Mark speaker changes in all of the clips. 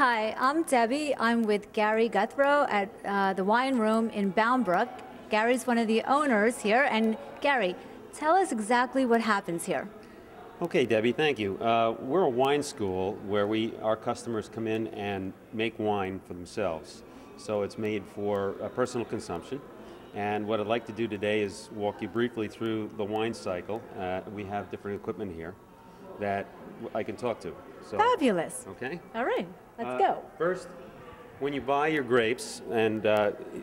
Speaker 1: Hi, I'm Debbie. I'm with Gary Guthrow at the Wine Room in Bound Brook. Gary's one of the owners here. And Gary, tell us exactly what happens here.
Speaker 2: Okay, Debbie, thank you. We're a wine school where our customers come in and make wine for themselves. So it's made for personal consumption. And what I'd like to do today is walk you briefly through the wine cycle. We have different equipment here that I can talk to. So,
Speaker 1: Fabulous.
Speaker 2: okay.
Speaker 1: All right, let's go.
Speaker 2: First, when you buy your grapes, and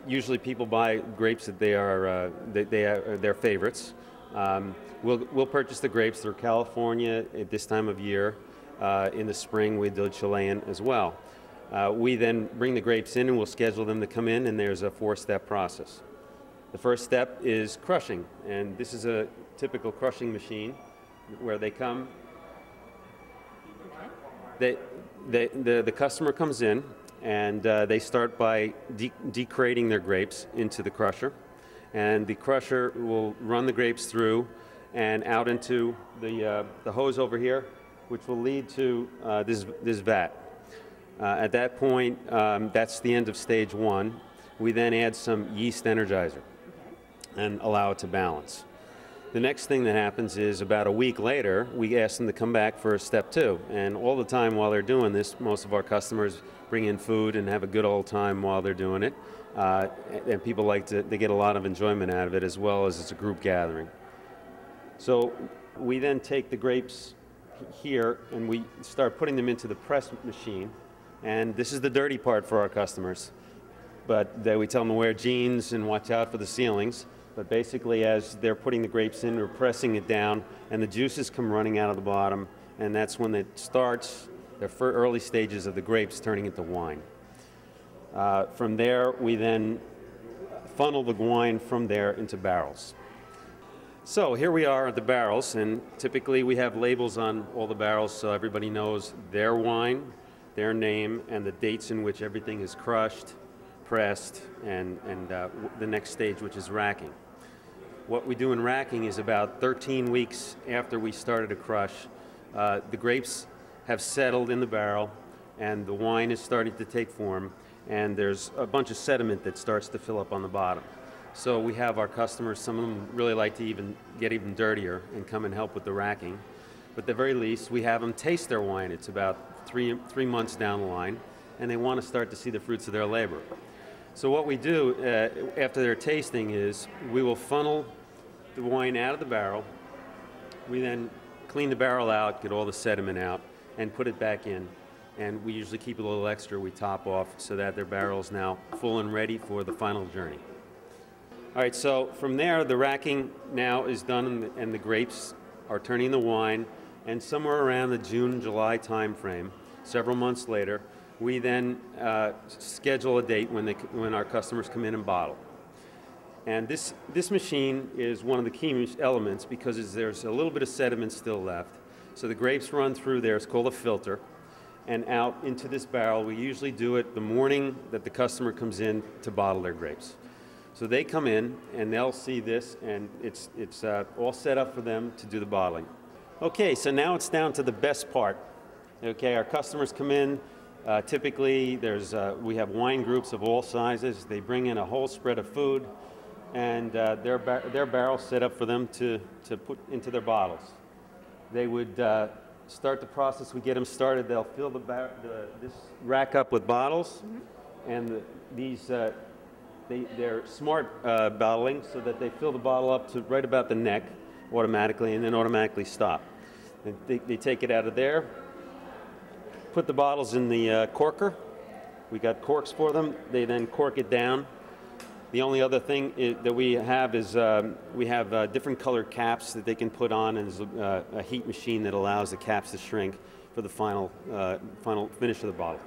Speaker 2: usually people buy grapes that they are their favorites. We'll purchase the grapes through California at this time of year. In the spring, we do Chilean as well. We then bring the grapes in and we'll schedule them to come in, and there's a 4-step process. The first step is crushing, and this is a typical crushing machine where they come. The customer comes in and they start by decrating their grapes into the crusher, and the crusher will run the grapes through and out into the hose over here, which will lead to this vat. At that point, that's the end of stage 1. We then add some yeast energizer and allow it to balance. The next thing that happens is about a week later, we ask them to come back for step 2. And all the time while they're doing this, most of our customers bring in food and have a good old time while they're doing it. And people they get a lot of enjoyment out of it, as well as it's a group gathering. So we then take the grapes here and we start putting them into the press machine. And this is the dirty part for our customers. But we tell them to wear jeans and watch out for the ceilings. But basically, as they're putting the grapes in, we're pressing it down, and the juices come running out of the bottom, and that's when it starts the early stages of the grapes turning into wine. From there, we then funnel the wine from there into barrels. So here we are at the barrels, and typically we have labels on all the barrels so everybody knows their wine, their name, and the dates in which everything is crushed, pressed, and the next stage, which is racking. What we do in racking is about 13 weeks after we started to crush, the grapes have settled in the barrel and the wine is starting to take form, and there's a bunch of sediment that starts to fill up on the bottom. So we have our customers, some of them really like to get even dirtier and come and help with the racking. But at the very least, we have them taste their wine. It's about three months down the line, and they want to start to see the fruits of their labor. So what we do after their tasting is we will funnel the wine out of the barrel. We then clean the barrel out, get all the sediment out, and put it back in. And we usually keep a little extra we top off so that their barrel's now full and ready for the final journey. All right, so from there, the racking now is done, and the grapes are turning the wine. And somewhere around the June, July time frame, several months later, we then schedule a date when our customers come in and bottle. And this machine is one of the key elements because there's a little bit of sediment still left. So the grapes run through there, it's called a filter, and out into this barrel. We usually do it the morning that the customer comes in to bottle their grapes. So they come in and they'll see this, and it's all set up for them to do the bottling. Okay, so now it's down to the best part. Okay, our customers come in. Typically, we have wine groups of all sizes. They bring in a whole spread of food, and their barrels set up for them to put into their bottles. They would start the process. We get them started. They'll fill this rack up with bottles, and they're smart bottling so that they fill the bottle up to right about the neck automatically, and then automatically stop. And they take it out of there. Put the bottles in the corker. We got corks for them. They then cork it down. The only other thing that we have is we have different colored caps that they can put on, and there's a heat machine that allows the caps to shrink for the final finish of the bottle.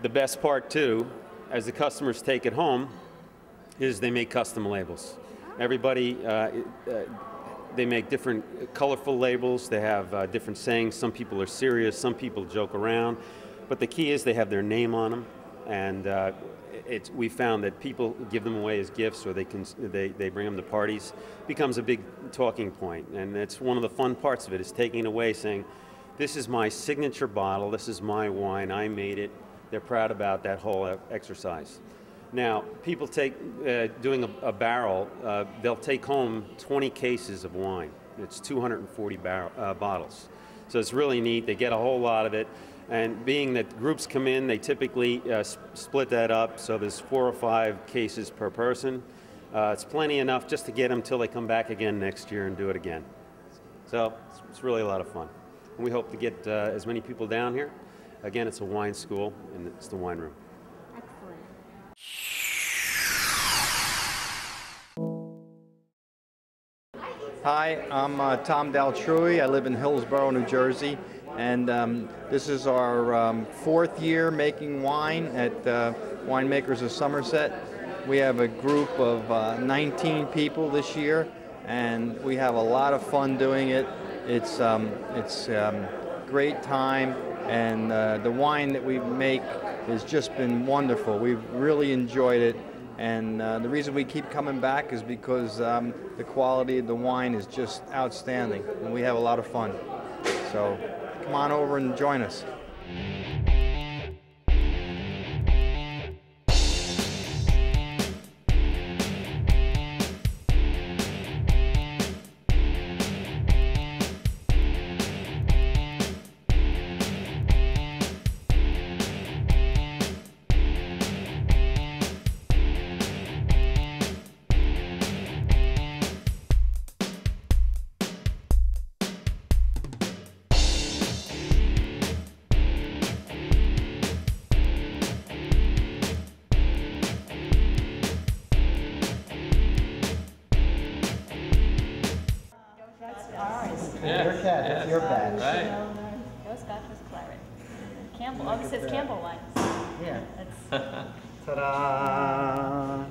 Speaker 2: The best part too, as the customers take it home, is they make custom labels. Everybody, they make different colorful labels. They have different sayings. Some people are serious, some people joke around. But the key is they have their name on them. And we found that people give them away as gifts, or they bring them to parties. It becomes a big talking point. And it's one of the fun parts of it, is taking it away, saying, This is my signature bottle. This is my wine. I made it. They're proud about that whole exercise. Now, people doing a barrel, they'll take home 20 cases of wine. It's 240 bottles. So it's really neat. They get a whole lot of it. And being that groups come in, they typically split that up. So there's 4 or 5 cases per person. It's plenty enough just to get them till they come back again next year and do it again. So it's really a lot of fun. And we hope to get as many people down here. Again, it's a wine school, and it's the wine room.
Speaker 1: Excellent.
Speaker 3: Hi, I'm Tom Daltrui. I live in Hillsborough, New Jersey, and this is our 4th year making wine at Winemakers of Somerset. We have a group of 19 people this year, and we have a lot of fun doing it. It's great time, and the wine that we make has just been wonderful. We've really enjoyed it. And the reason we keep coming back is because the quality of the wine is just outstanding, and we have a lot of fun. So come on over and join us.
Speaker 4: Your cat, that's your badge.
Speaker 5: Right. Go Scotch with claret. Campbell, obviously it's Campbell wines.
Speaker 4: Yeah.
Speaker 5: That's
Speaker 4: Ta-da!